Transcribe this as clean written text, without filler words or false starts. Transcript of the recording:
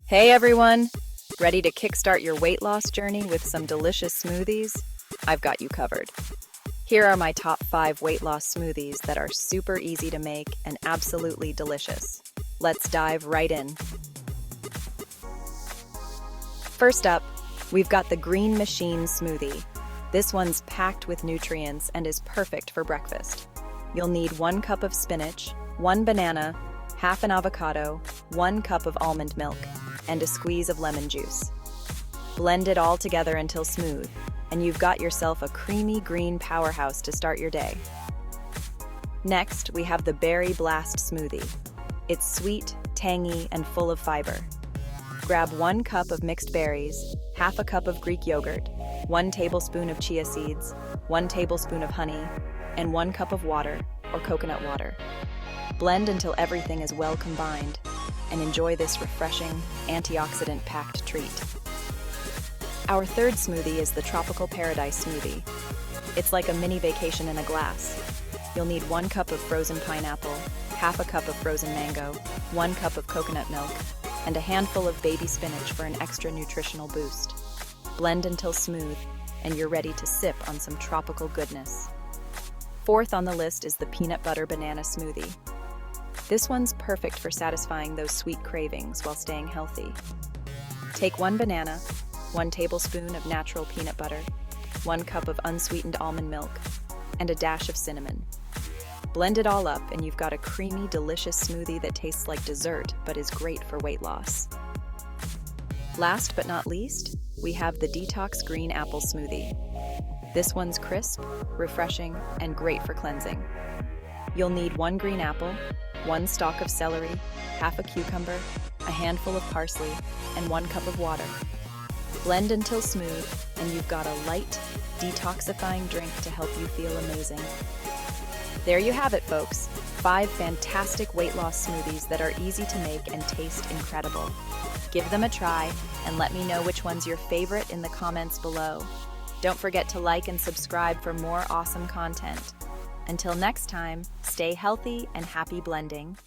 Hey everyone! Ready to kickstart your weight loss journey with some delicious smoothies? I've got you covered. Here are my top 5 weight loss smoothies that are super easy to make and absolutely delicious. Let's dive right in. First up, we've got the Green Machine Smoothie. This one's packed with nutrients and is perfect for breakfast. You'll need 1 cup of spinach, 1 banana, half an avocado, 1 cup of almond milk, and a squeeze of lemon juice. Blend it all together until smooth, and you've got yourself a creamy green powerhouse to start your day. Next, we have the Berry Blast Smoothie. It's sweet, tangy, and full of fiber. Grab 1 cup of mixed berries, half a cup of Greek yogurt, 1 tablespoon of chia seeds, 1 tablespoon of honey, and 1 cup of water or coconut water. Blend until everything is well combined, and enjoy this refreshing, antioxidant-packed treat. Our third smoothie is the Tropical Paradise Smoothie. It's like a mini vacation in a glass. You'll need 1 cup of frozen pineapple, half a cup of frozen mango, 1 cup of coconut milk, and a handful of baby spinach for an extra nutritional boost. Blend until smooth, and you're ready to sip on some tropical goodness. Fourth on the list is the Peanut Butter Banana Smoothie. This one's perfect for satisfying those sweet cravings while staying healthy. Take 1 banana, 1 tablespoon of natural peanut butter, 1 cup of unsweetened almond milk, and a dash of cinnamon. Blend it all up and you've got a creamy, delicious smoothie that tastes like dessert but is great for weight loss. Last but not least, we have the Detox Green Apple Smoothie. This one's crisp, refreshing, and great for cleansing. You'll need 1 green apple, 1 stalk of celery, half a cucumber, a handful of parsley, and 1 cup of water. Blend until smooth, and you've got a light, detoxifying drink to help you feel amazing. There you have it, folks. 5 fantastic weight loss smoothies that are easy to make and taste incredible. Give them a try, and let me know which one's your favorite in the comments below. Don't forget to like and subscribe for more awesome content. Until next time, stay healthy and happy blending.